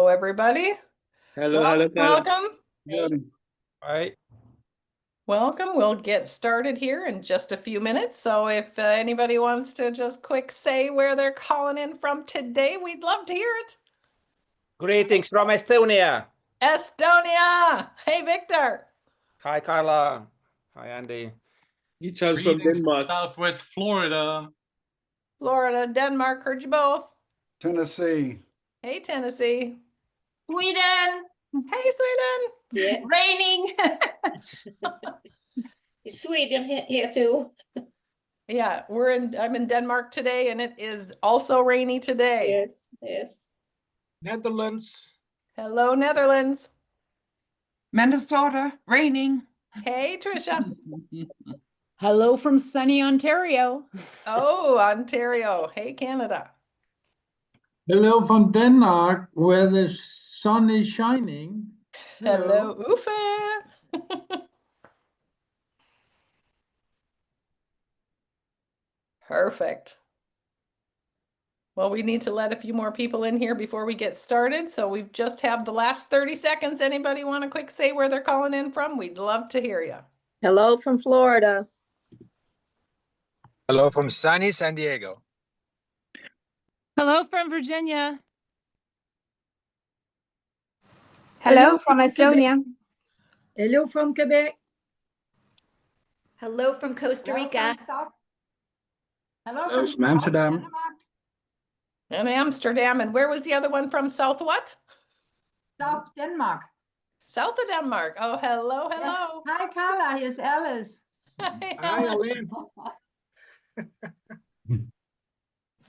everybody. Hello, hello, Carla. Welcome. Hi. Welcome. We'll get started here in just a few minutes. So if anybody wants to just quick say where they're calling in from today, we'd love to hear it. Greetings from Estonia. Estonia. Hey, Victor. Hi, Carla. Hi, Andy. Each us from Greetings from Denmark. Southwest Florida. Florida, Denmark, heard you both. Tennessee. Hey, Tennessee. Sweden. Hey, Sweden. Yeah. Raining. It's Sweden here too. Yeah, I'm in Denmark today, and it is also rainy today. Yes. Netherlands. Hello, Netherlands. Minnesota, raining. Hey, Trisha. Hello from sunny Ontario. Oh, Ontario. Hey, Canada. Hello from Denmark, where the sun is shining. Hello, Uffe. Perfect. Well, we need to let a few more people in here before we get started. So we just have the last 30 seconds. Anybody want to quick say where they're calling in from? We'd love to hear you. Hello from Florida. Hello from sunny San Diego. Hello from Virginia. Hello from Estonia. Hello from Quebec. Hello from Costa Rica. Hello from Amsterdam. And Amsterdam. And where was the other one from? South what? South Denmark. South of Denmark. Oh, hello. Yeah. Hi, Carla. Here's Alice. Hi, Hi, Alice.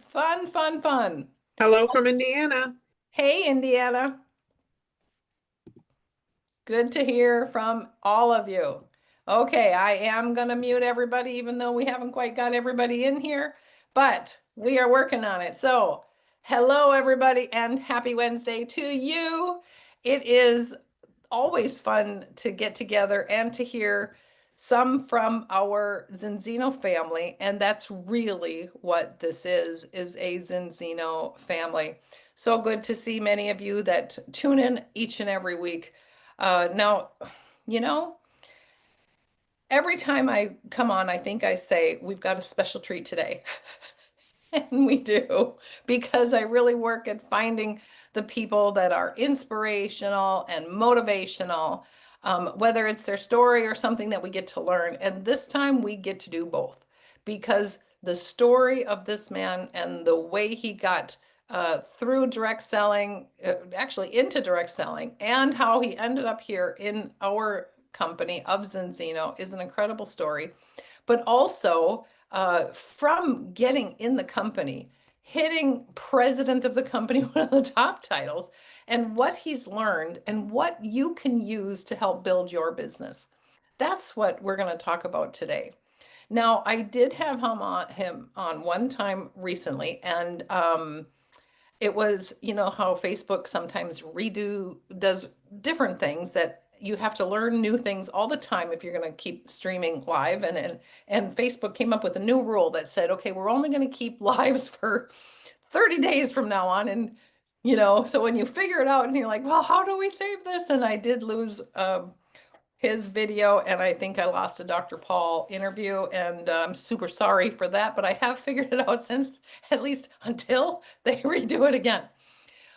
Fun. Hello from Indiana. Hey, Indiana. Good to hear from all of you. Okay, I am going to mute everybody, even though we haven't quite got everybody in here, but we are working on it. So, hello, everybody, and happy Wednesday to you. It is always fun to get together and to hear some from our Zinzino family, and that's really what this is a Zinzino family. So good to see many of you that tune in each and every week. Now, every time I come on, I think I say, we've got a special treat today. And we do, because I really work at finding the people that are inspirational and motivational, whether it's their story or something that we get to learn. And this time we get to do both, because the story of this man and the way he got through direct selling, actually into direct selling, and how he ended up here in our company of Zinzino is an incredible story. But also from getting in the company, hitting president of the company, one of the top titles, and what he's learned and what you can use to help build your business. That's what we're going to talk about today. Now, I did have him on one time recently, and it was, how Facebook sometimes does different things that you have to learn new things all the time if you're going to keep streaming live. And Facebook came up with a new rule that said, okay, we're only going to keep lives for 30 days from now on. And, so when you figure it out and you're like, well, how do we save this? And I did lose his video, and I think I lost a Dr. Paul interview, and I'm super sorry for that, but I have figured it out since, at least until they redo it again.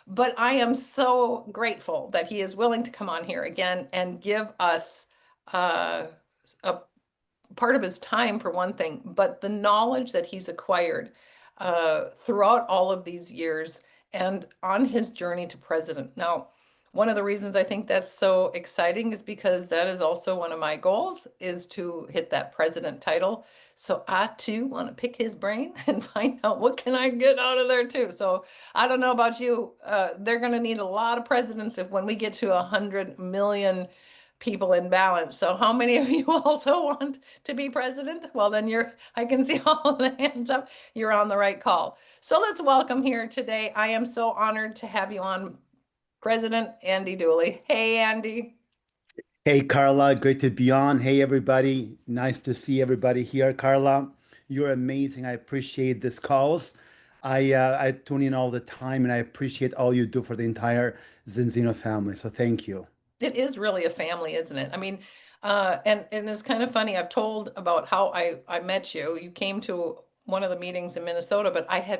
But I am so grateful that he is willing to come on here again and give us a part of his time, for one thing, but the knowledge that he's acquired throughout all of these years and on his journey to president. Now, one of the reasons I think that's so exciting is because that is also one of my goals, is to hit that president title. So I too want to pick his brain and find out what can I get out of there too. So I don't know about you, they're going to need a lot of presidents when we get to 100 million people in balance. So how many of you also want to be president? Well, then I can see all the hands up. You're on the right call. So let's welcome here today. I am so honored to have you on, President Andi Duli. Hey, Andy. Hey, Carla, great to be on. Hey, everybody. Nice to see everybody here. Carla, you're amazing. I appreciate this calls. I tune in all the time, and I appreciate all you do for the entire Zinzino family. So thank you. It is really a family, isn't it? I mean, and it's kind of funny. I've told about how I met you. You came to one of the meetings in Minnesota, but I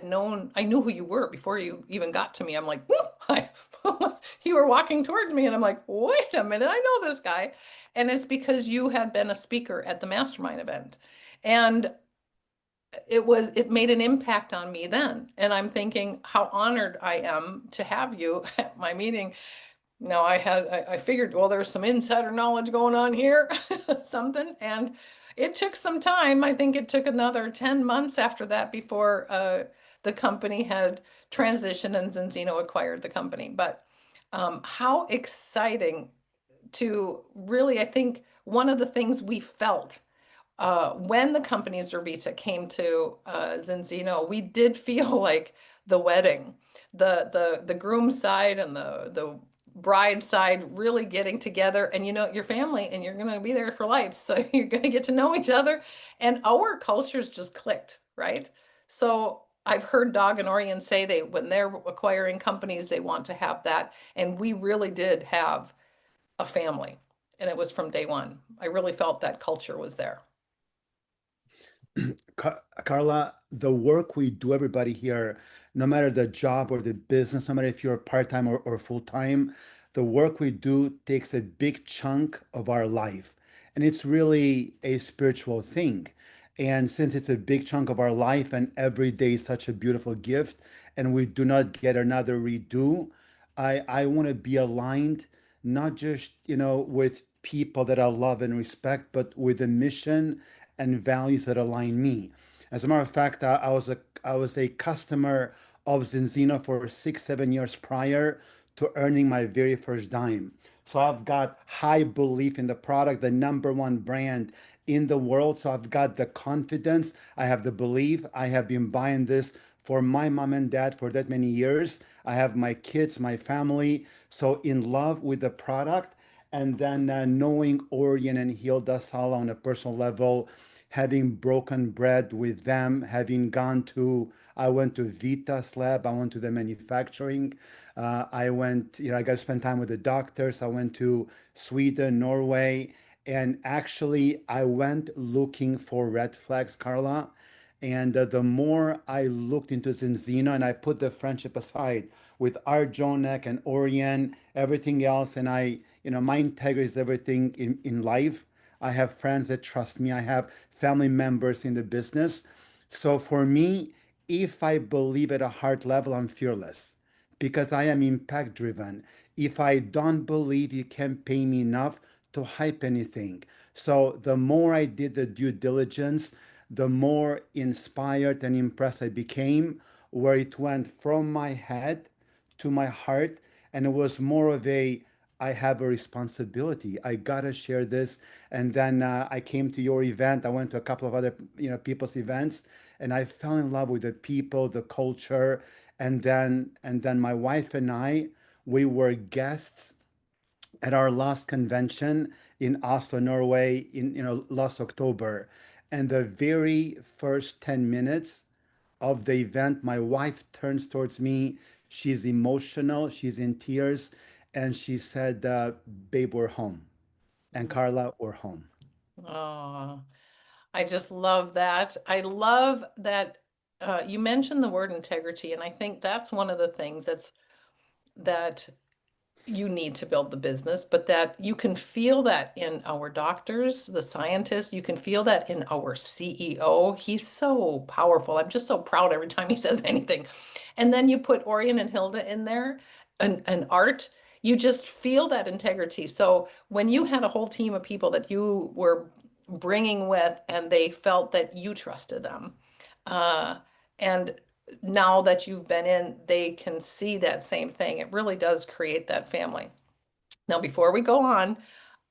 knew who you were before you even got to me. I'm like, hi. You were walking towards me, and I'm like, wait a minute, I know this guy. And it's because you had been a speaker at the mastermind event. And it made an impact on me then. And I'm thinking how honored I am to have you at my meeting. Now I figured, well, there's some insider knowledge going on here, something, and it took some time. I think it took another 10 months after that before the company had transitioned and Zinzino acquired the company. But how exciting to really, I think one of the things we felt when the company Zerbita came to Zinzino, we did feel like the wedding, the groom side and the bride side really getting together, and you know your family, and you're going to be there for life, so you're going to get to know each other, and our cultures just clicked, right? So I've heard Dog and Orion say they when they're acquiring companies, they want to have that, and we really did have a family, and it was from day one. I really felt that culture was there. Carla, the work we do, everybody here, no matter the job or the business, no matter if you're part-time or full-time, the work we do takes a big chunk of our life. And it's really a spiritual thing. And since it's a big chunk of our life and every day is such a beautiful gift, and we do not get another redo, I want to be aligned, not just, with people that I love and respect, but with a mission and values that align me. As a matter of fact, I was a customer of Zinzino for 6, 7 years prior to earning my very first dime. So I've got high belief in the product, the #1 brand in the world. So I've got the confidence, I have the belief. I have been buying this for my mom and dad for that many years. I have my kids, my family, so in love with the product. And then knowing Orion and Hilda Sala on a personal level, having broken bread with them, I went to Vita's lab, I went to the manufacturing, I went, I got to spend time with the doctors, I went to Sweden, Norway, and actually I went looking for red flags, Carla. And the more I looked into Zinzino and I put the friendship aside with Art Jonek and Orion, everything else, and my integrity is everything in life. I have friends that trust me. I have family members in the business. So for me, if I believe at a heart level, I'm fearless because I am impact driven. If I don't believe, you can't pay me enough to hype anything. So the more I did the due diligence, the more inspired and impressed I became, where it went from my head to my heart. And it was more of I have a responsibility. I gotta share this. And then I came to your event. I went to a couple of other, people's events, and I fell in love with the people, the culture. And then my wife and I, we were guests at our last convention in Oslo, Norway, in last October. And the very first 10 minutes of the event, my wife turns towards me. She's emotional, she's in tears, and she said, "Babe, we're home." And Carla, we're home. Oh, I just love that. I love that you mentioned the word integrity, and I think that's one of the things that you need to build the business, but that you can feel that in our doctors, the scientists, you can feel that in our CEO. He's so powerful. I'm just so proud every time he says anything. And then you put Orion and Hilda in there and Art, you just feel that integrity. So when you had a whole team of people that you were bringing with and they felt that you trusted them, and now that you've been in, they can see that same thing. It really does create that family. Now, before we go on,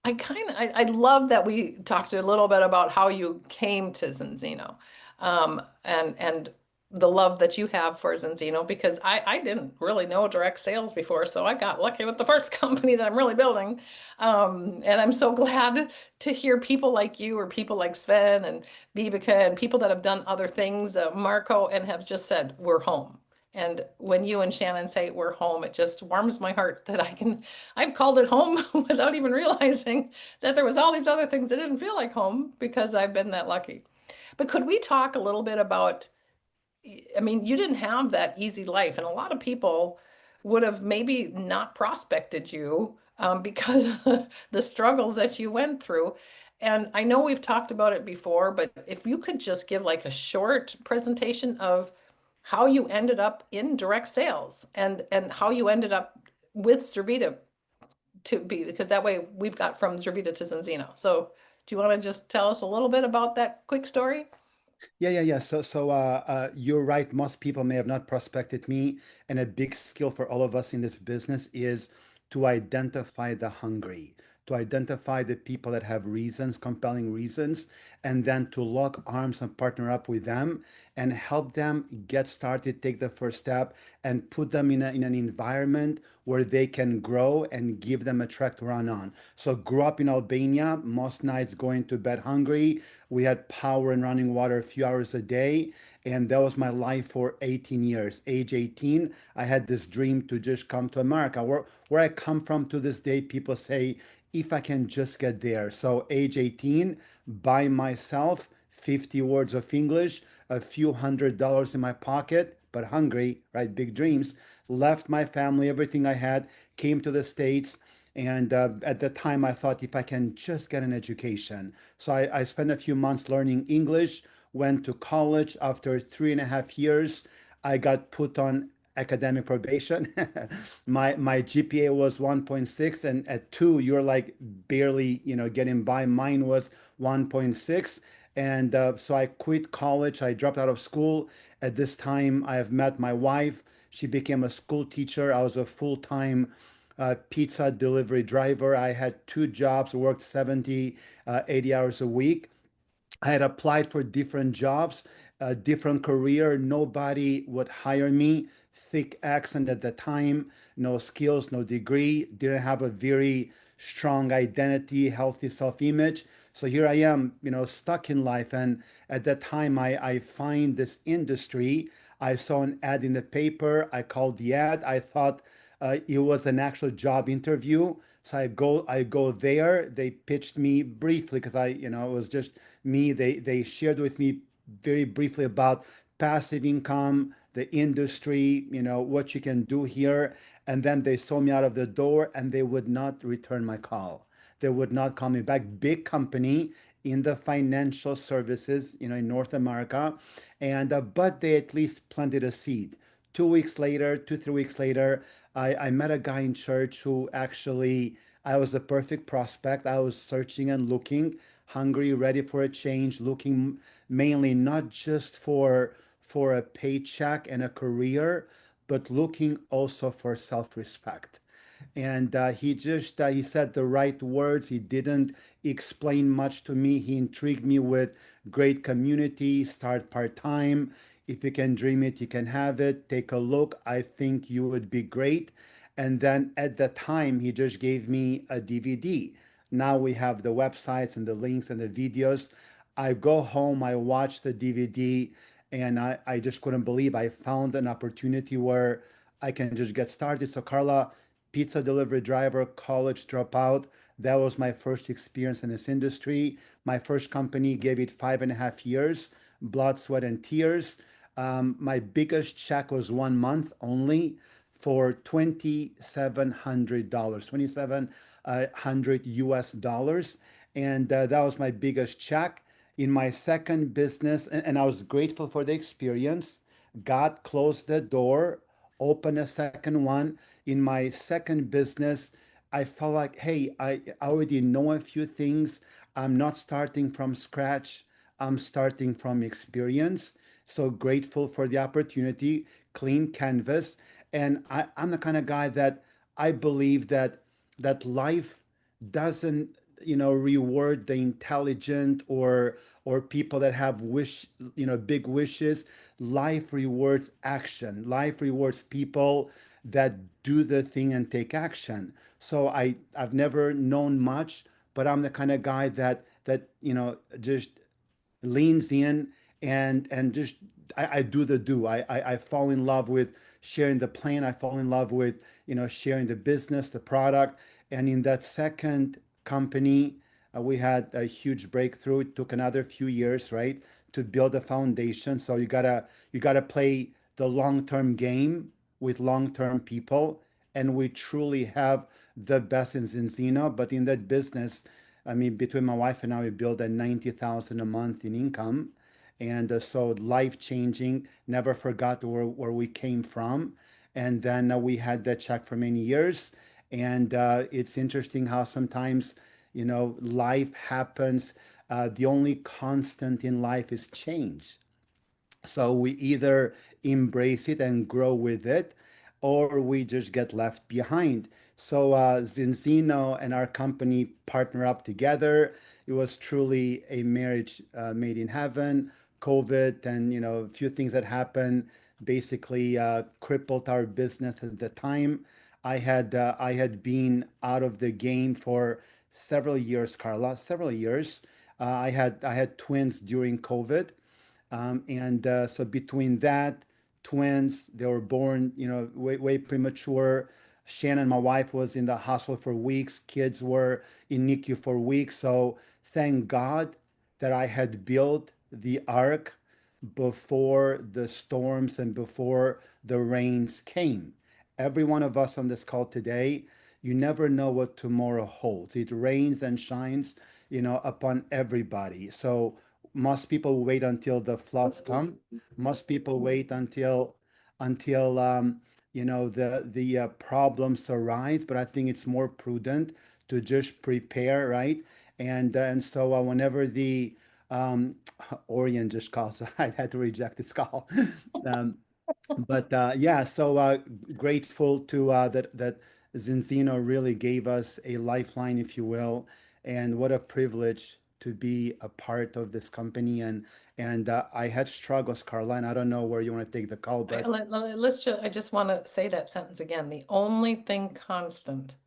I love that we talked a little bit about how you came to Zinzino. And the love that you have for Zinzino, because I didn't really know direct sales before, so I got lucky with the first company that I'm really building. And I'm so glad to hear people like you, or people like Sven and Vibeke, and people that have done other things, Marco, and have just said, we're home. And when you and Shannon say we're home, it just warms my heart that I've called it home without even realizing that there was all these other things that didn't feel like home, because I've been that lucky. But could we talk a little bit about, I mean, you didn't have that easy life, and a lot of people would have maybe not prospected you because of the struggles that you went through. And I know we've talked about it before, but if you could just give like a short presentation of how you ended up in direct sales, and how you ended up with Zervita to be, because that way we've got from Zervita to Zinzino. So do you want to just tell us a little bit about that quick story? Yeah. So you're right. Most people may have not prospected me, and a big skill for all of us in this business is to identify the hungry, to identify the people that have reasons, compelling reasons, and then to lock arms and partner up with them and help them get started, take the first step, and put them in an environment where they can grow and give them a track to run on. So grew up in Albania, most nights going to bed hungry. We had power and running water a few hours a day. And that was my life for 18 years. Age 18, I had this dream to just come to America. Where I come from to this day, people say, if I can just get there. So age 18, by myself, 50 words of English, a few $100s in my pocket, but hungry, right? Big dreams. Left my family, everything I had, came to the States. And at the time, I thought if I can just get an education. So I spent a few months learning English, went to college. After 3.5 years, I got put on academic probation. My GPA was 1.6, and at 2, you're like barely, getting by. Mine was 1.6. And so I quit college. I dropped out of school. At this time, I have met my wife. She became a school teacher. I was a full-time pizza delivery driver. I had 2 jobs, worked 70, 80 hours a week. I had applied for different jobs, a different career. Nobody would hire me. Thick accent at the time, no skills, no degree, didn't have a very strong identity, healthy self-image. So here I am, stuck in life. And at that time, I find this industry. I saw an ad in the paper. I called the ad. I thought it was an actual job interview. So I go there. They pitched me briefly because it was just me. They shared with me very briefly about passive income, the industry, what you can do here. And then they saw me out of the door, and they would not return my call. They would not call me back. Big company in the financial services, in North America. And but they at least planted a seed. 2 weeks later, 3 weeks later, I met a guy in church who actually, I was a perfect prospect. I was searching and looking, hungry, ready for a change, looking mainly not just for a paycheck and a career, but looking also for self-respect. And he said the right words. He didn't explain much to me. He intrigued me with great community, start part-time. If you can dream it, you can have it. Take a look. I think you would be great. And then at the time, he just gave me a DVD. Now we have the websites and the links and the videos. I go home, I watch the DVD, and I just couldn't believe I found an opportunity where I can just get started. So Carla, pizza delivery driver, college dropout. That was my first experience in this industry. My first company gave it 5.5 years, blood, sweat, and tears. My biggest check was 1 month only for $2,700, 2,700 US dollars. And that was my biggest check. In my second business, and I was grateful for the experience. God closed the door, opened a second one. In my second business, I felt like, hey, I already know a few things. I'm not starting from scratch. I'm starting from experience. So grateful for the opportunity, clean canvas. And I'm the kind of guy that I believe that life doesn't reward the intelligent or people that have big wishes. Life rewards action. Life rewards people that do the thing and take action. So I've never known much, but I'm the kind of guy that just leans in and just I do the do. I fall in love with sharing the plan. I fall in love with sharing the business, the product. And in that second company, we had a huge breakthrough. It took another few years, right, to build a foundation. So you gotta play the long-term game with long-term people. And we truly have the best in Zinzino. But in that business, I mean, between my wife and I, we build at 90,000 a month in income. And so life changing, never forgot where we came from. And then we had that check for many years. And it's interesting how sometimes, life happens. The only constant in life is change. So we either embrace it and grow with it, or we just get left behind. So Zinzino and our company partner up together. It was truly a marriage made in heaven. COVID and a few things that happened basically crippled our business at the time. I had been out of the game for several years, Carla, several years. I had twins during COVID, and so between that, twins, they were born, way premature. Shannon, my wife, was in the hospital for weeks. Kids were in NICU for weeks. So thank God that I had built the ark before the storms and before the rains came. Every one of us on this call today, you never know what tomorrow holds. It rains and shines, upon everybody. So most people wait until the floods come. Most people wait until the problems arise. But I think it's more prudent to just prepare, right? And so whenever the Orion just called, so I had to reject this call. But yeah, so grateful to that Zinzino really gave us a lifeline, if you will, and what a privilege to be a part of this company. And I had struggles, Carla, and I don't know where you want to take the call, but I just want to say that sentence again. The only thing constant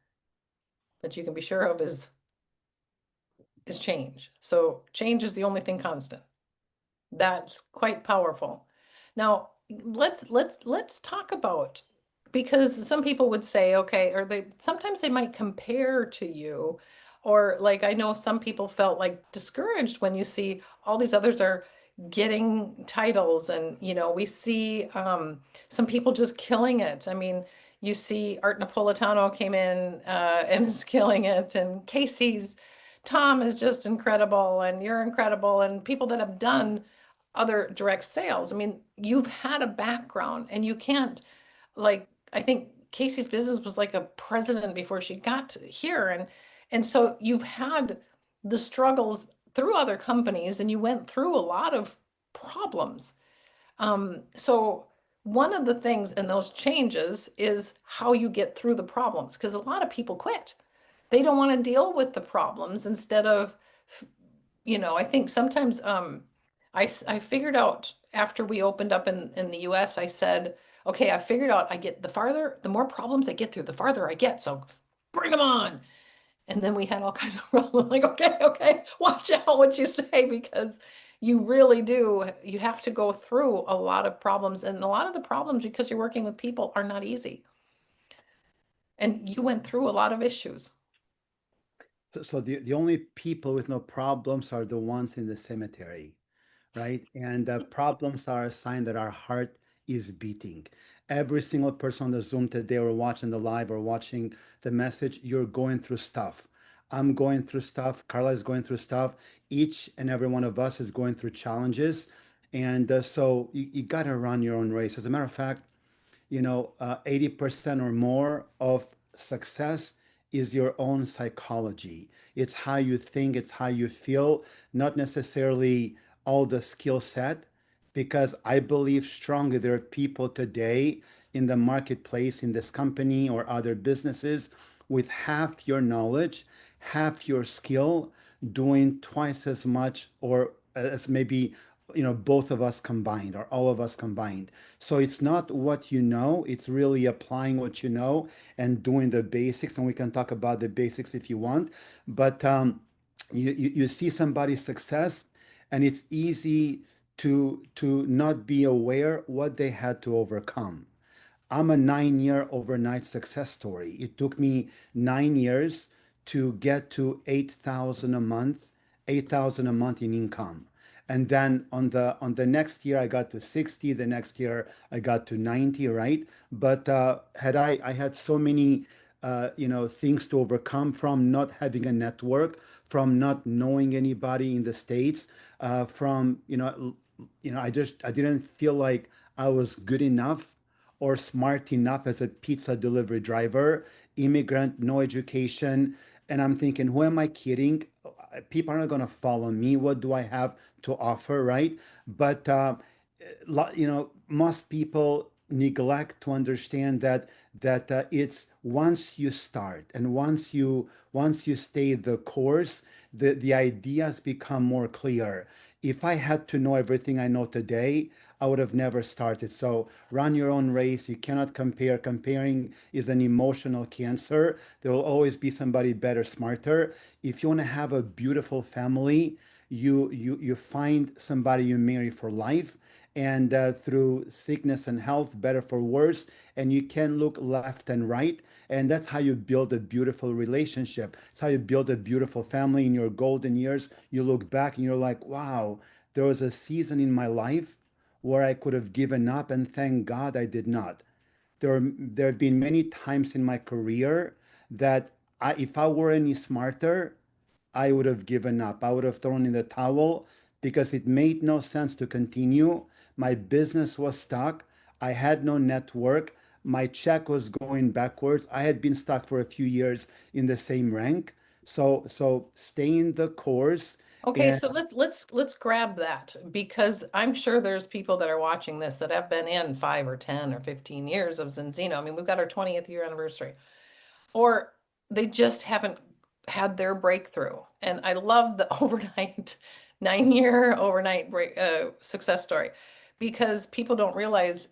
that you can be sure of is change. So change is the only thing constant. That's quite powerful. Now, let's talk about, because some people would say, okay, or sometimes they might compare to you, or like I know some people felt like discouraged when you see all these others are getting titles, and we see some people just killing it. I mean, you see Art Napolitano came in and is killing it, and Casey's Tom is just incredible, and you're incredible, and people that have done other direct sales. I mean, you've had a background, and you can't, like, I think Casey's business was like a president before she got here. And so you've had the struggles through other companies, and you went through a lot of problems. So one of the things in those changes is how you get through the problems, because a lot of people quit. They don't want to deal with the problems. Instead of, I think sometimes I figured out after we opened up in the US, I said, okay, I figured out the more problems I get through, the farther I get. So bring them on. And then we had all kinds of problems. Like, okay, watch out what you say, because you really do. You have to go through a lot of problems, and a lot of the problems, because you're working with people, are not easy. And you went through a lot of issues. so the only people with no problems are the ones in the cemetery, right? And the problems are a sign that our heart is beating. Every single person on the Zoom today, or watching the live, or watching the message, you're going through stuff. I'm going through stuff. Carla is going through stuff. Each and every one of us is going through challenges. And so you got to run your own race. As a matter of fact, 80% or more of success is your own psychology. It's how you think, it's how you feel, not necessarily all the skill set. Because I believe strongly there are people today in the marketplace, in this company or other businesses, with half your knowledge, half your skill doing twice as much or as maybe both of us combined or all of us combined. So it's not what you know, it's really applying what you know and doing the basics. And we can talk about the basics if you want, but you see somebody's success and it's easy to not be aware what they had to overcome. I'm a 9-year overnight success story. It took me 9 years to get to 8,000 a month, 8,000 a month in income. And then on the next year I got to 60, the next year I got to 90, right? But I had so many things to overcome, from not having a network, from not knowing anybody in the States, from I didn't feel like I was good enough or smart enough as a pizza delivery driver, immigrant, no education. And I'm thinking, who am I kidding? People are not going to follow me. What do I have to offer, right? But most people neglect to understand that it's once you start and once you stay the course, the ideas become more clear. If I had to know everything I know today, I would have never started. So run your own race. You cannot compare. Comparing is an emotional cancer. There will always be somebody better, smarter. If you want to have a beautiful family, you find somebody you marry for life, and through sickness and health, better for worse, and you can look left and right, and that's how you build a beautiful relationship. It's how you build a beautiful family. In your golden years, you look back and you're like, wow, there was a season in my life where I could have given up, and thank God I did not. There have been many times in my career that if I were any smarter, I would have given up. I would have thrown in the towel because it made no sense to continue. My business was stuck. I had no network. My check was going backwards. I had been stuck for a few years in the same rank. So stay in the course. Okay, And so let's grab that, because I'm sure there's people that are watching this that have been in 5 or 10 or 15 years of Zinzino. I mean, we've got our 20th year anniversary, or they just haven't had their breakthrough. And I love the overnight 9-year overnight success story, because people don't realize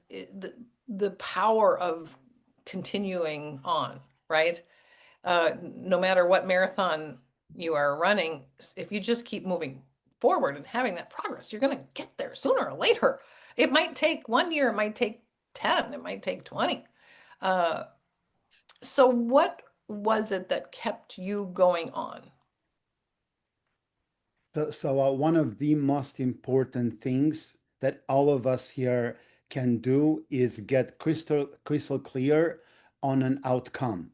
the power of continuing on, right? No matter what marathon you are running, if you just keep moving forward and having that progress, you're going to get there sooner or later. It might take 1 year, it might take 10, it might take 20. So what was it that kept you going on? So one of the most important things that all of us here can do is get crystal clear on an outcome,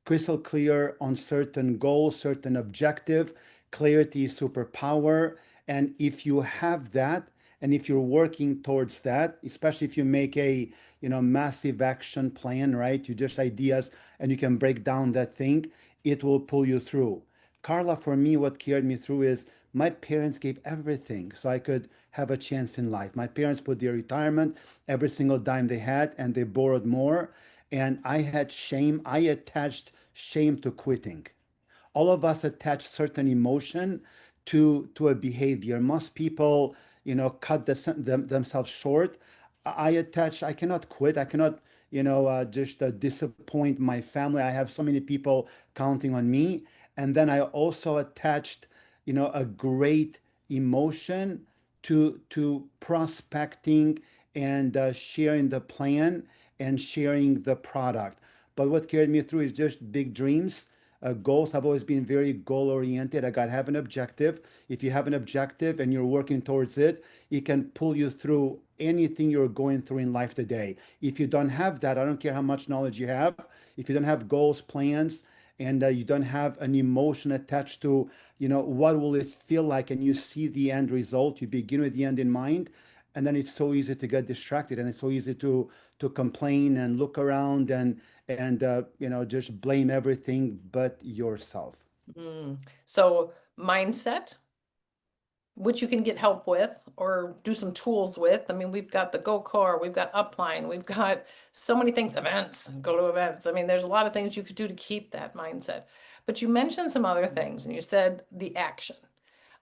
crystal clear on certain goals, certain objective. Clarity is superpower. And if you have that, and if you're working towards that, especially if you make a massive action plan, right? You just ideas and you can break down that thing, it will pull you through. Carla, for me, what carried me through is my parents gave everything so I could have a chance in life. My parents put their retirement, every single dime they had, and they borrowed more. And I had shame. I attached shame to quitting. All of us attach certain emotion to a behavior. Most people, cut themselves short. I cannot quit. I cannot, just disappoint my family. I have so many people counting on me. And then I also attached, a great emotion to prospecting and sharing the plan and sharing the product. But what carried me through is just big dreams, goals. I've always been very goal oriented. I got to have an objective. If you have an objective and you're working towards it, it can pull you through anything you're going through in life today. If you don't have that, I don't care how much knowledge you have. If you don't have goals, plans, and you don't have an emotion attached to, what will it feel like, and you see the end result, you begin with the end in mind, and then it's so easy to get distracted, and it's so easy to complain and look around and just blame everything but yourself. So mindset, which you can get help with or do some tools with. I mean, we've got the GoCore, we've got Upline, we've got so many things, events, go to events. I mean, there's a lot of things you could do to keep that mindset. But you mentioned some other things and you said the action.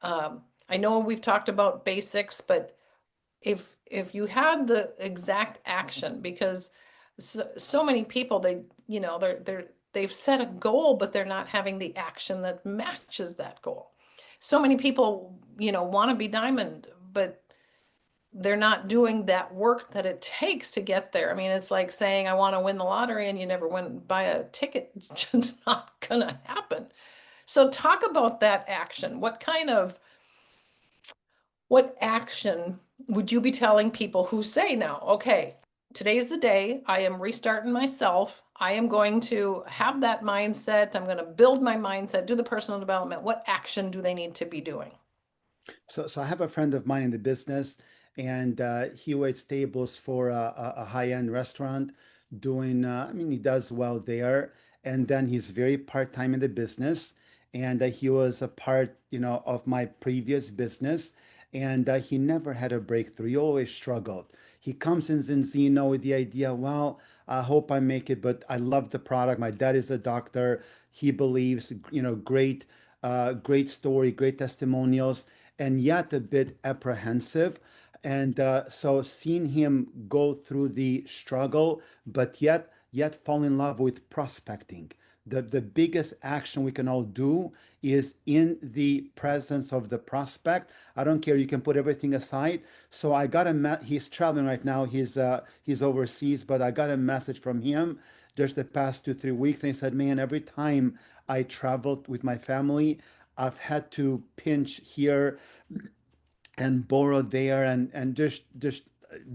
I know we've talked about basics, but if you had the exact action, because so many people, they've set a goal, but they're not having the action that matches that goal. So many people, want to be diamond, but they're not doing that work that it takes to get there. I mean, it's like saying, I want to win the lottery and you never went and buy a ticket. It's just not gonna happen. So talk about that action. What action would you be telling people who say now, okay, today's the day, I am restarting myself. I am going to have that mindset. I'm going to build my mindset, do the personal development. What action do they need to be doing? So I have a friend of mine in the business, and he waits tables for a high-end restaurant. I mean, he does well there, and then he's very part-time in the business. And he was a part, of my previous business, and he never had a breakthrough. He always struggled. He comes in Zinzino with the idea, well, I hope I make it, but I love the product. My dad is a doctor. He believes, great story, great testimonials, and yet a bit apprehensive. And so seeing him go through the struggle, but yet fall in love with prospecting. The biggest action we can all do is in the presence of the prospect. I don't care. You can put everything aside. So I got he's traveling right now. He's overseas, but I got a message from him just the past 2-3 weeks, and he said, "Man, every time I traveled with my family, I've had to pinch here and borrow there, and just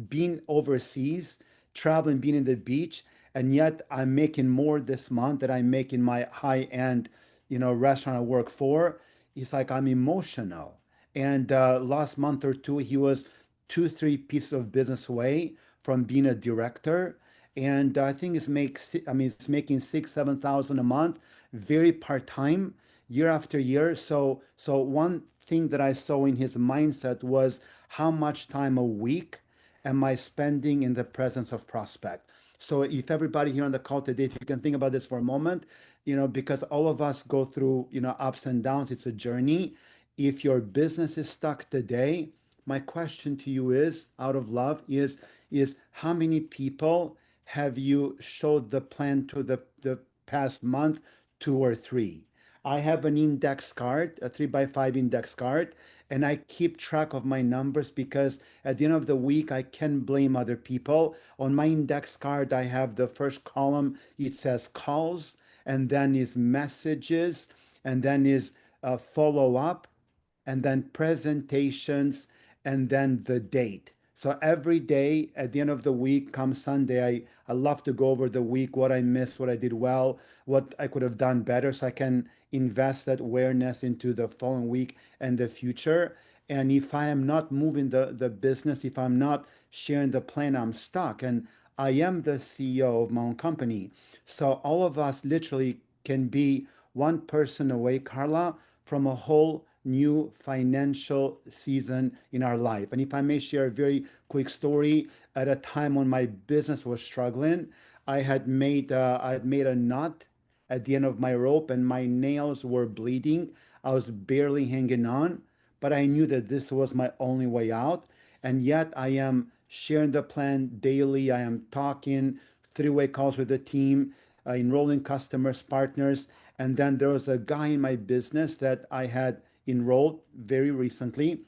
being overseas, traveling, being in the beach, and yet I'm making more this month than I make in my high-end, restaurant I work for." It's like I'm emotional. And last month or two, he was 2-3 pieces of business away from being a director, and I think it's making 6-7 thousand a month, very part-time, year after year. So one thing that I saw in his mindset was, how much time a week am I spending in the presence of prospect? So if everybody here on the call today, if you can think about this for a moment, because all of us go through, ups and downs, it's a journey. If your business is stuck today, my question to you is, out of love, is how many people have you showed the plan to the past month, 2 or 3? I have an index card, a 3x5 index card, and I keep track of my numbers, because at the end of the week, I can blame other people. On my index card, I have the first column, it says calls, and then is messages, and then is follow up, and then presentations, and then the date. So every day at the end of the week, come Sunday, I love to go over the week, what I missed, what I did well, what I could have done better, so I can invest that awareness into the following week and the future. And if I am not moving the business, if I'm not sharing the plan, I'm stuck. And I am the CEO of my own company. So all of us literally can be one person away, Carla, from a whole new financial season in our life. And if I may share a very quick story, at a time when my business was struggling, I had made a knot at the end of my rope, and my nails were bleeding. I was barely hanging on, but I knew that this was my only way out. And yet I am sharing the plan daily. I am talking 3-way calls with the team, enrolling customers, partners. And then there was a guy in my business that I had enrolled very recently,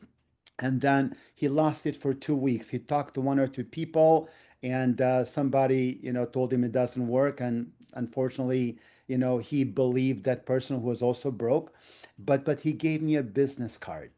and then he lost it for 2 weeks. He talked to 1 or 2 people, and somebody, told him it doesn't work. And unfortunately, he believed that person who was also broke. But he gave me a business card.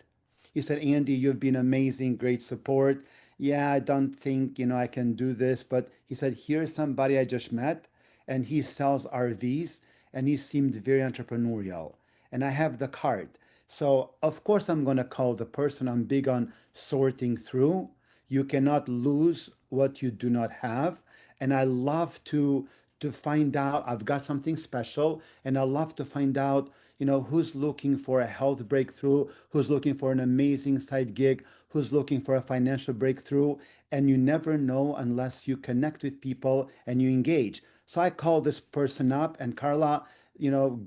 He said, "Andy, you've been amazing, great support. Yeah, I don't think, I can do this." But he said, "Here's somebody I just met, and he sells RVs, and he seemed very entrepreneurial. And I have the card. So of course I'm going to call the person. I'm big on sorting through. You cannot lose what you do not have. And I love to to find out I've got something special, and I love to find out, who's looking for a health breakthrough, who's looking for an amazing side gig, who's looking for a financial breakthrough. And you never know unless you connect with people and you engage. So I called this person up, and Carla,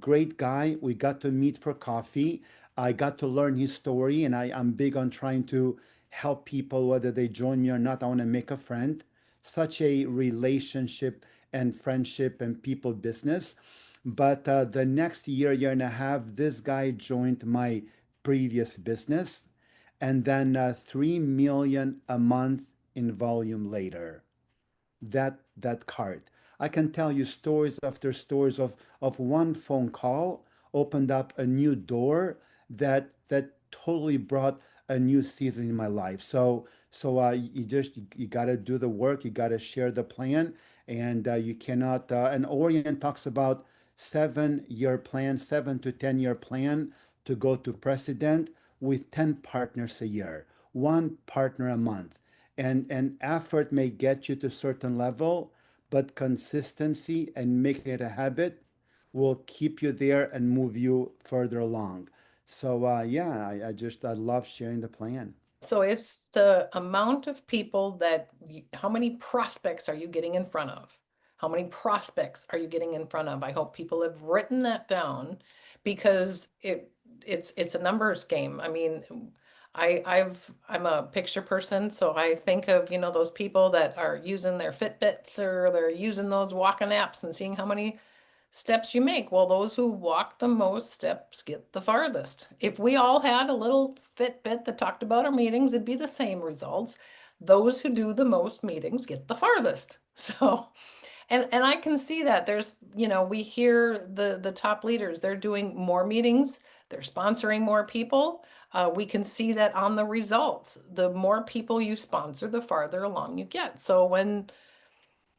great guy. We got to meet for coffee. I got to learn his story, and I'm big on trying to help people, whether they join me or not. I want to make a friend. Such a relationship and friendship and people business. But the next year and a half, this guy joined my previous business, and then 3 million a month in volume later. That card. I can tell you stories after stories of one phone call opened up a new door that totally brought a new season in my life. So you got to do the work, you got to share the plan, and you cannot. And Orion talks about 7-year plan, 7 to 10 year plan to go to president with 10 partners a year, one partner a month. And effort may get you to a certain level, but consistency and making it a habit will keep you there and move you further along. So yeah, I love sharing the plan. So it's the amount of people how many prospects are you getting in front of? How many prospects are you getting in front of? I hope people have written that down, because it's a numbers game. I mean, I'm a picture person, so I think of, those people that are using their Fitbits, or they're using those walking apps and seeing how many steps you make. Well, those who walk the most steps get the farthest. If we all had a little Fitbit that talked about our meetings, it'd be the same results. Those who do the most meetings get the farthest. So, and I can see that there's, we hear the top leaders, they're doing more meetings, they're sponsoring more people. We can see that on the results. The more people you sponsor, the farther along you get. So when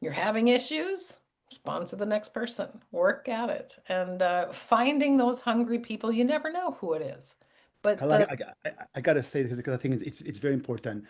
you're having issues, sponsor the next person, work at it, and finding those hungry people. You never know who it is, but I gotta say this because I think it's very important.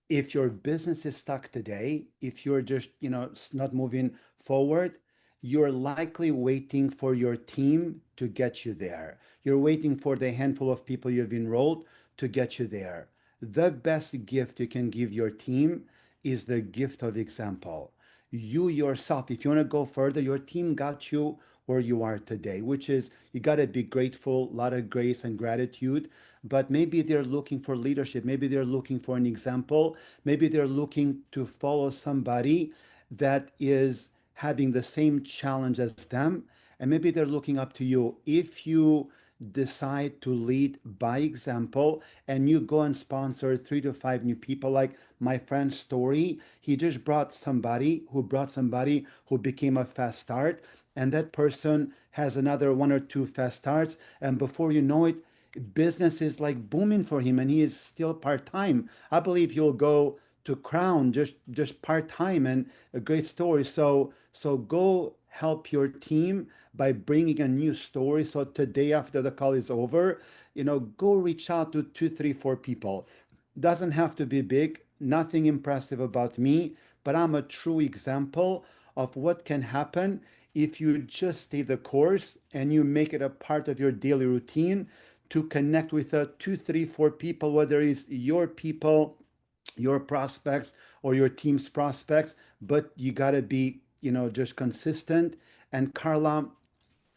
If your business is stuck today, if you're just not moving forward, you're likely waiting for your team to get you there. You're waiting for the handful of people you've enrolled to get you there. The best gift you can give your team is the gift of example. You yourself, if you want to go further, your team got you where you are today, which is you got to be grateful, a lot of grace and gratitude. But maybe they're looking for leadership. Maybe they're looking for an example. Maybe they're looking to follow somebody that is having the same challenge as them. And maybe they're looking up to you. If you decide to lead by example and you go and sponsor 3 to 5 new people, like my friend's story, he just brought somebody who became a fast start, and that person has another 1 or 2 fast starts, and before you know it, business is like booming for him, and he is still part-time. I believe he'll go to Crown just part-time, and a great story. So go help your team by bringing a new story. So today, after the call is over, go reach out to 2, 3, 4 people. Doesn't have to be big, nothing impressive about me, but I'm a true example of what can happen if you just stay the course and you make it a part of your daily routine to connect with 2, 3, 4 people, whether it's your people, your prospects, or your team's prospects. But you got to be, just consistent. And Carla,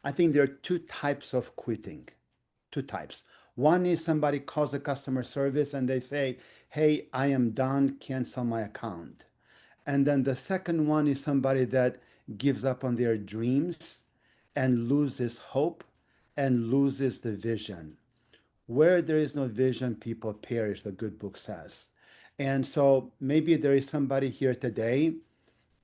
I think there are 2 types of quitting. 2 types. One is somebody calls a customer service and they say, hey, I am done, cancel my account. And then the second one is somebody that gives up on their dreams and loses hope and loses the vision. Where there is no vision, people perish, the good book says. And so maybe there is somebody here today,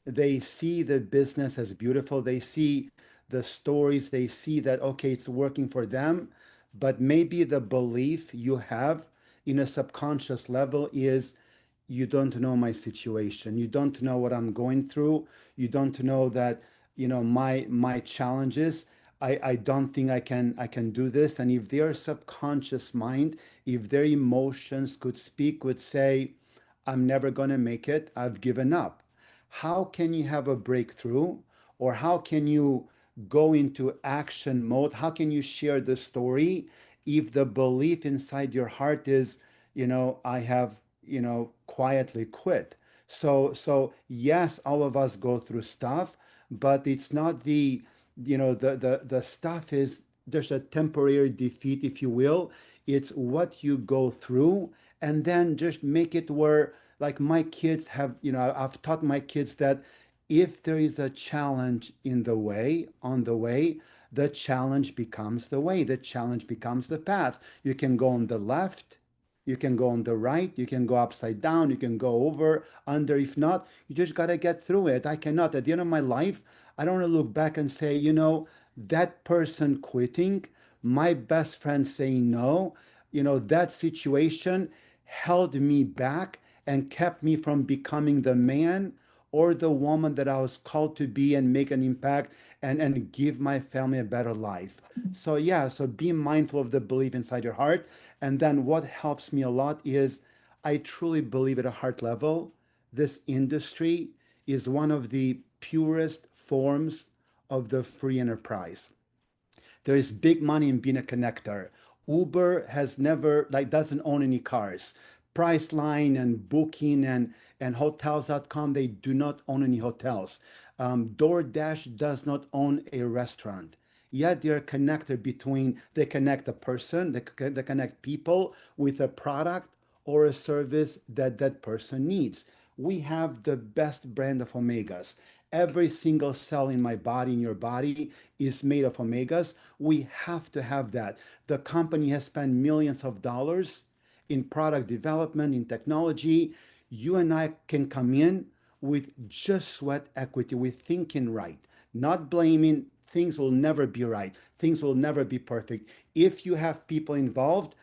they see the business as beautiful, they see the stories, they see that, okay, it's working for them, but maybe the belief you have in a subconscious level is, you don't know my situation, you don't know what I'm going through, you don't know that my challenges. I don't think I can do this. And if their subconscious mind, if their emotions could speak, would say, I'm never going to make it, I've given up. How can you have a breakthrough or how can you go into action mode? How can you share the story if the belief inside your heart is, I have, quietly quit? So yes, all of us go through stuff, but it's not the stuff is just a temporary defeat, if you will. It's what you go through, and then just make it where, like my kids have, I've taught my kids that if there is a challenge on the way, the challenge becomes the way, the challenge becomes the path. You can go on the left, you can go on the right, you can go upside down, you can go over, under. If not, you just got to get through it. I cannot, at the end of my life, I don't want to look back and say, that person quitting, my best friend saying no, that situation held me back and kept me from becoming the man or the woman that I was called to be and make an impact and give my family a better life. So yeah, so be mindful of the belief inside your heart. And then what helps me a lot is I truly believe at a heart level, this industry is one of the purest forms of the free enterprise. There is big money in being a connector. Uber has never, doesn't own any cars. Priceline and Booking and Hotels.com, they do not own any hotels. DoorDash does not own a restaurant. Yet they're a connector between, they connect a person, they connect people with a product or a service that that person needs. We have the best brand of omegas. Every single cell in my body, in your body, is made of omegas. We have to have that. The company has spent millions of dollars in product development, in technology. You and I can come in with just sweat equity, with thinking right, not blaming. Things will never be right. Things will never be perfect. If you have people involved,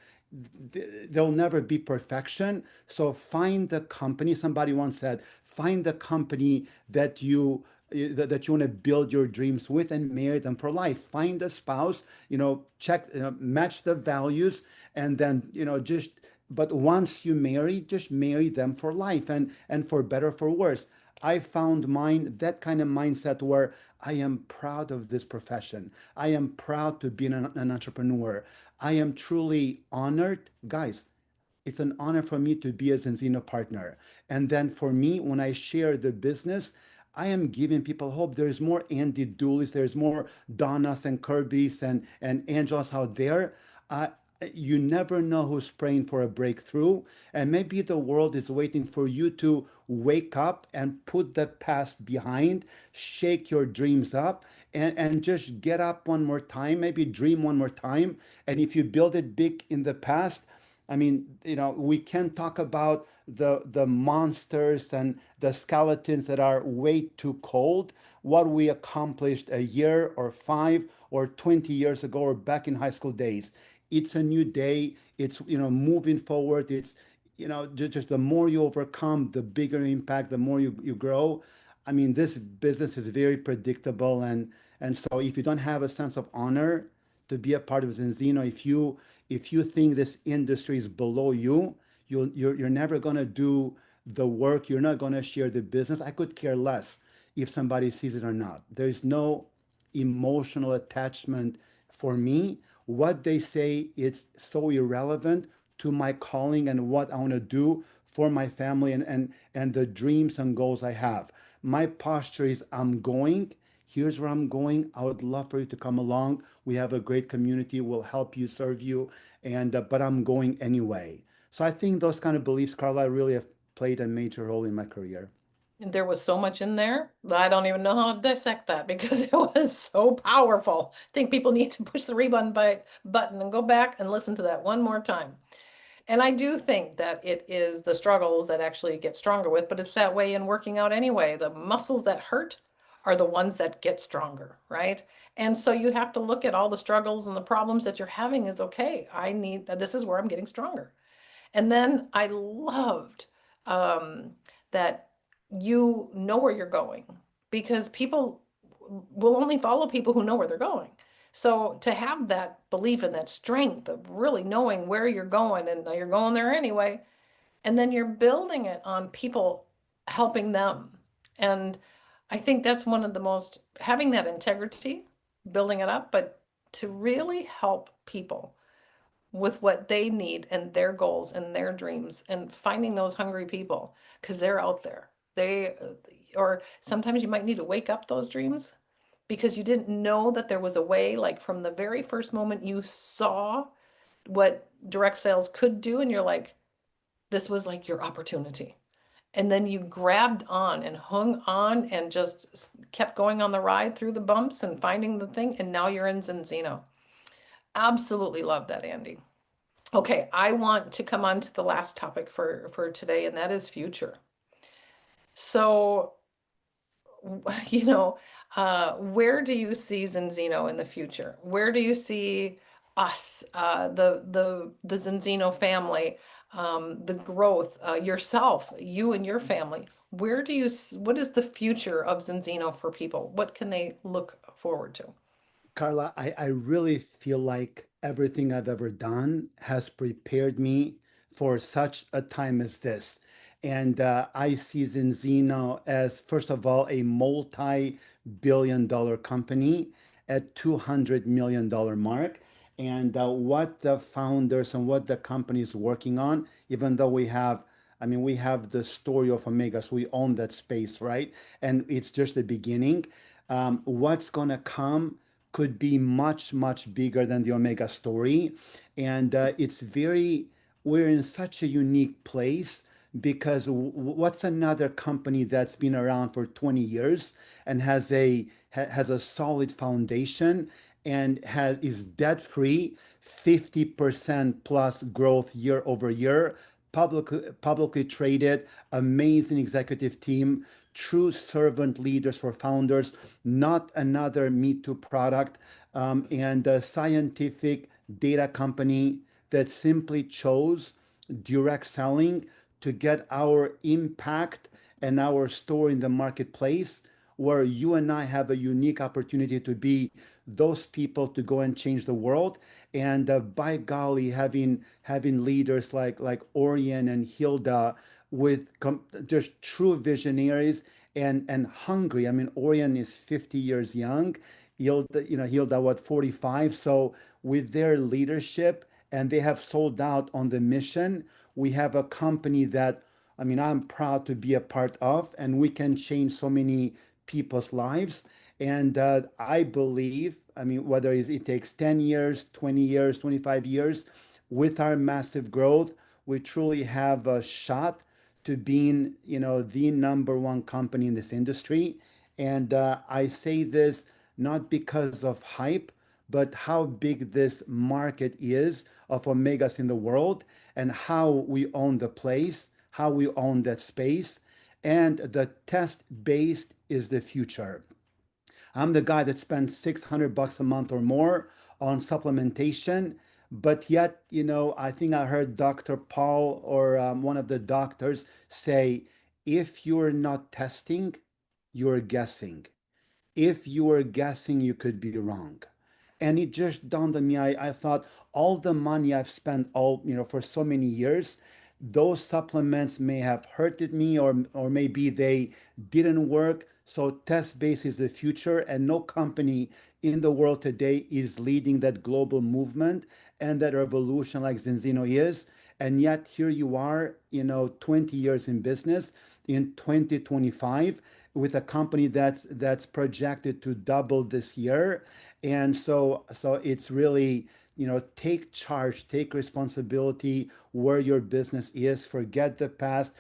there'll never be perfection. So find the company. Somebody once said, find the company that you want to build your dreams with and marry them for life. Find a spouse, check, match the values, and then, just, but once you marry, just marry them for life and for better, for worse. I found mine, that kind of mindset where I am proud of this profession. I am proud to be an entrepreneur. I am truly honored. Guys, it's an honor for me to be a Zinzino partner. And then for me, when I share the business, I am giving people hope. There's more Andy Dulis, there's more Donnas and Kirby's and Angelas out there. You never know who's praying for a breakthrough. And maybe the world is waiting for you to wake up and put the past behind, shake your dreams up, and just get up one more time, maybe dream one more time. And if you build it big in the past, I mean, we can talk about the monsters and the skeletons that are way too cold. What we accomplished a year or 5 or 20 years ago or back in high school days. It's a new day. It's, moving forward. It's, just the more you overcome, the bigger impact, the more you grow. I mean, this business is very predictable. And so if you don't have a sense of honor to be a part of Zinzino, if you think this industry is below you, you're never going to do the work. You're not going to share the business. I could care less if somebody sees it or not. There is no emotional attachment for me. What they say is so irrelevant to my calling and what I want to do for my family and the dreams and goals I have. My posture is I'm going. Here's where I'm going. I would love for you to come along. We have a great community. We'll help you, serve you, but I'm going anyway. So I think those kind of beliefs, Carla, really have played a major role in my career. And there was so much in there that I don't even know how to dissect that because it was so powerful. I think people need to push the rebutton button and go back and listen to that one more time. And I do think that it is the struggles that actually get stronger with, but it's that way in working out anyway. The muscles that hurt are the ones that get stronger, right? And so you have to look at all the struggles and the problems that you're having is okay. This is where I'm getting stronger. And then I loved that you know where you're going because people will only follow people who know where they're going. So to have that belief and that strength of really knowing where you're going and you're going there anyway, and then you're building it on people helping them. And I think that's one of the most, having that integrity, building it up, but to really help people with what they need and their goals and their dreams and finding those hungry people because they're out there. Or sometimes you might need to wake up those dreams because you didn't know that there was a way, like from the very first moment you saw what direct sales could do, and you're like, this was like your opportunity. And then you grabbed on and hung on and just kept going on the ride through the bumps and finding the thing. And now you're in Zinzino. Absolutely love that, Andy. Okay, I want to come on to the last topic for today, and that is future. So, where do you see Zinzino in the future? Where do you see us, the Zinzino family, the growth, yourself, you and your family? What is the future of Zinzino for people? What can they look forward to? Carla, I really feel like everything I've ever done has prepared me for such a time as this. And I see Zinzino as, first of all, a multi-billion-dollar company at $200 million mark. And what the founders and what the company is working on, even though we have the story of Omega, so we own that space, right? And it's just the beginning. What's going to come could be much, much bigger than the Omega story. And we're in such a unique place because what's another company that's been around for 20 years and has a solid foundation and is debt free, 50% plus growth year over year, publicly traded, amazing executive team, true servant leaders for founders, not another Me Too product, and a scientific data company that simply chose direct selling to get our impact and our story in the marketplace, where you and I have a unique opportunity to be those people to go and change the world. And by golly, having leaders like Orion and Hilda with just true visionaries and hungry. I mean, Orion is 50 years young. Hilda, what, 45? So with their leadership, and they have sold out on the mission, we have a company that, I mean, I'm proud to be a part of, and we can change so many people's lives. And I believe, I mean, whether it takes 10 years, 20 years, 25 years, with our massive growth, we truly have a shot to being, the number one company in this industry. And I say this not because of hype, but how big this market is of Omegas in the world and how we own the place, how we own that space. And the test-based is the future. I'm the guy that spends $600 a month or more on supplementation, but yet, I think I heard Dr. Paul or one of the doctors say, if you're not testing, you're guessing. If you are guessing, you could be wrong. And it just dawned on me. I thought all the money I've spent for so many years, those supplements may have hurted me or maybe they didn't work. So test-based is the future, and no company in the world today is leading that global movement and that revolution like Zinzino is. And yet here you are, 20 years in business in 2025 with a company that's projected to double this year. And so it's really, take charge, take responsibility where your business is, forget the past,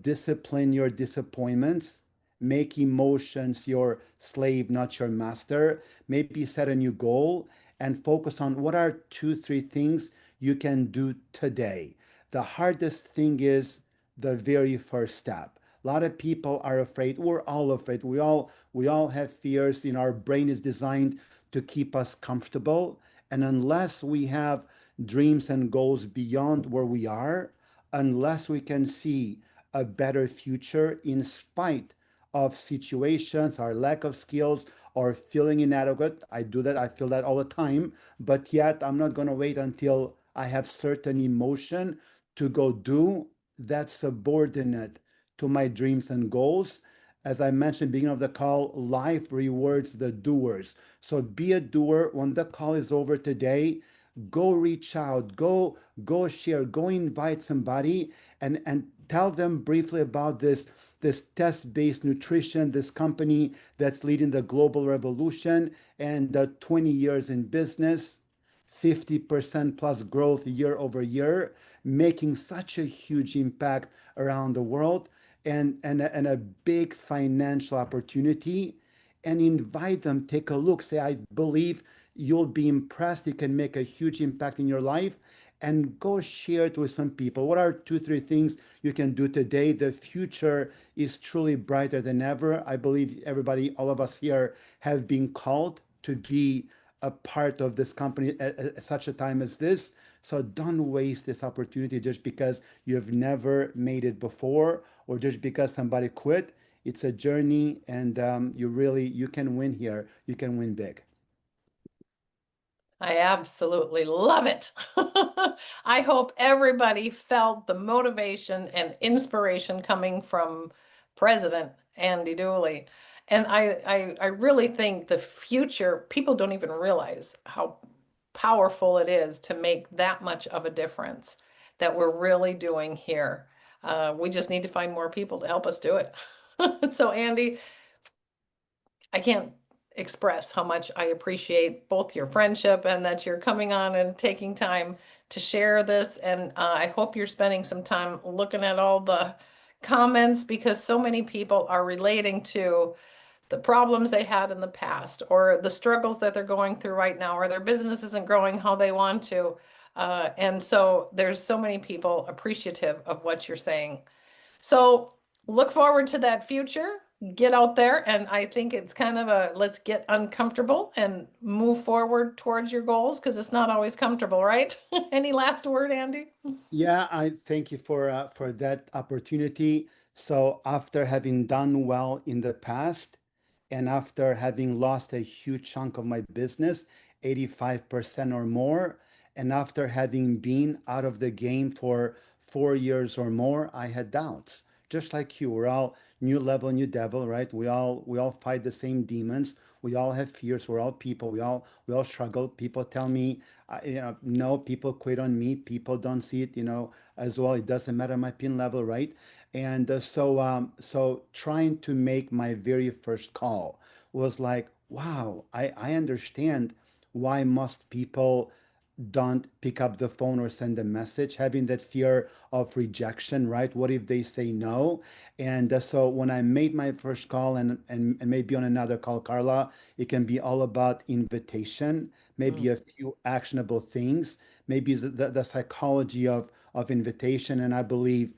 discipline your disappointments, make emotions your slave, not your master. Maybe set a new goal and focus on what are 2, 3 things you can do today. The hardest thing is the very first step. A lot of people are afraid. We're all afraid. We all have fears. Our brain is designed to keep us comfortable. And unless we have dreams and goals beyond where we are, unless we can see a better future in spite of situations, our lack of skills, or feeling inadequate. I do that. I feel that all the time. But yet I'm not going to wait until I have certain emotion to go do that subordinate to my dreams and goals. as I mentioned, beginning of the call, life rewards the doers. So be a doer. When the call is over today, go reach out, go share, go invite somebody and tell them briefly about this test-based nutrition, this company that's leading the global revolution and 20 years in business, 50% plus growth year over year, making such a huge impact around the world and a big financial opportunity, and invite them, take a look, say, I believe you'll be impressed. You can make a huge impact in your life, and go share it with some people. What are 2, 3 things you can do today? The future is truly brighter than ever. I believe everybody, all of us here, have been called to be a part of this company at such a time as this. So don't waste this opportunity just because you've never made it before or just because somebody quit. It's a journey, and you can win here. You can win big. I absolutely love it. I hope everybody felt the motivation and inspiration coming from President Andy Duli. And I really think the future, people don't even realize how powerful it is to make that much of a difference that we're really doing here. We just need to find more people to help us do it. So Andy, I can't express how much I appreciate both your friendship and that you're coming on and taking time to share this. And I hope you're spending some time looking at all the comments, because so many people are relating to the problems they had in the past or the struggles that they're going through right now, or their business isn't growing how they want to. And so there's so many people appreciative of what you're saying. So look forward to that future. Get out there, and I think it's kind of a let's get uncomfortable and move forward towards your goals, because it's not always comfortable, right? Any last word, Andy? Yeah, I thank you for that opportunity. So after having done well in the past, and after having lost a huge chunk of my business, 85% or more, and after having been out of the game for 4 years or more, I had doubts. Just like you, we're all new level, new devil, right? We all fight the same demons. We all have fears. We're all people. We all struggle. People tell me, no, people quit on me. People don't see it, as well. It doesn't matter my pin level, right? And so trying to make my very first call was like, wow, I understand why most people don't pick up the phone or send a message, having that fear of rejection, right? What if they say no? And so when I made my first call, and maybe on another call, Carla, it can be all about invitation, maybe a few actionable things, maybe the psychology of invitation. And I believe,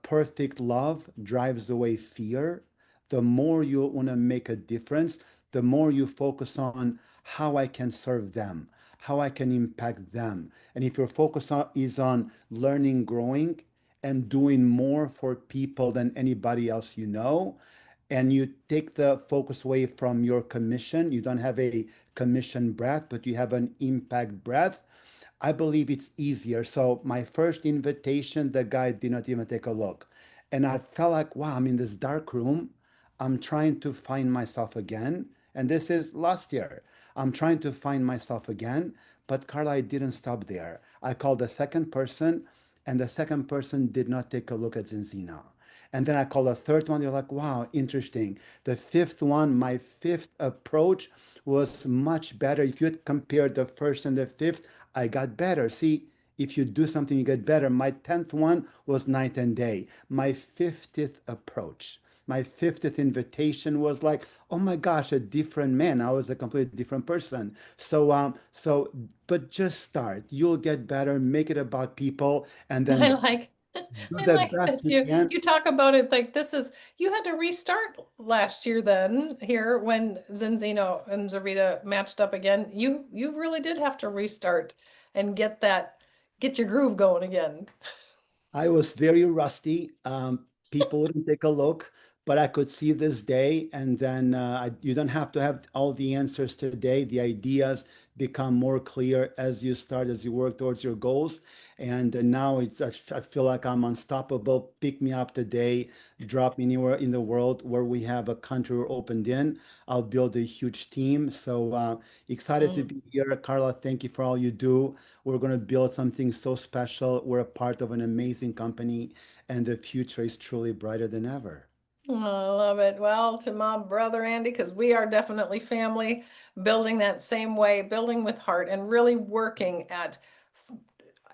perfect love drives away fear. The more you want to make a difference, the more you focus on how I can serve them, how I can impact them. And if your focus is on learning, growing, and doing more for people than anybody else and you take the focus away from your commission, you don't have a commission breath, but you have an impact breath, I believe it's easier. So my first invitation, the guy did not even take a look. And I felt like, wow, I'm in this dark room. I'm trying to find myself again. And this is last year. I'm trying to find myself again. But Carla, I didn't stop there. I called the second person, and the second person did not take a look at Zinzino. And then I called a third one. They're like, wow, interesting. The fifth one, my fifth approach was much better. If you had compared the first and the fifth, I got better. See, if you do something, you get better. My 10th one was night and day. My 50th approach, my 50th invitation was like, oh my gosh, a different man. I was a completely different person. But just start. You'll get better. Make it about people, and then I like do I the like best that you can. you talk about it like this is you had to restart last year then here when Zinzino and Zarita matched up again. You really did have to restart and get your groove going again. I was very rusty. People wouldn't take a look, but I could see this day. And then you don't have to have all the answers today, the ideas, become more clear as you work towards your goals. And now I feel like I'm unstoppable. Pick me up today, drop me anywhere in the world where we have a country we're opened in. I'll build a huge team. So excited to be here. Carla, thank you for all you do. We're going to build something so special. We're a part of an amazing company, and the future is truly brighter than ever. Oh, I love it. Well, to my brother Andy, because we are definitely family, building that same way, building with heart, and really working at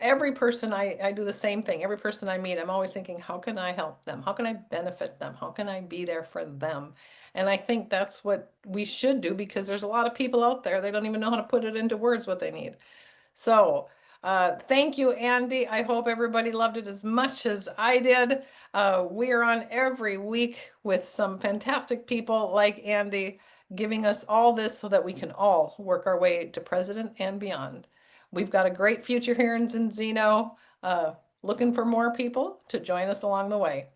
every person. I do the same thing. Every person I meet, I'm always thinking, how can I help them? How can I benefit them? How can I be there for them? And I think that's what we should do, because there's a lot of people out there, they don't even know how to put it into words what they need. So thank you, Andy. I hope everybody loved it as much as I did. We are on every week with some fantastic people like Andy, giving us all this so that we can all work our way to president and beyond. We've got a great future here in Zinzino, looking for more people to join us along the way.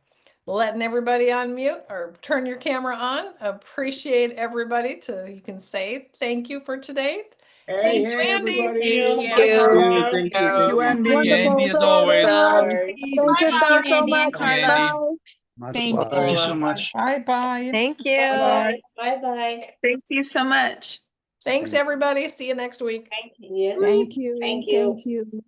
Letting everybody unmute or turn your camera on. Appreciate everybody. You can say thank you for today. Thank you, Andy. Thank you. Thank you, Andy. Thank you, Andy, as always. Thank you guys so much. Andy. Much Thank love. Thank you so much. Bye-bye. Thank you. Bye bye. Thank you so much. Thanks, everybody. See you next week. Thank you. Thank you. Thank you. Thank you.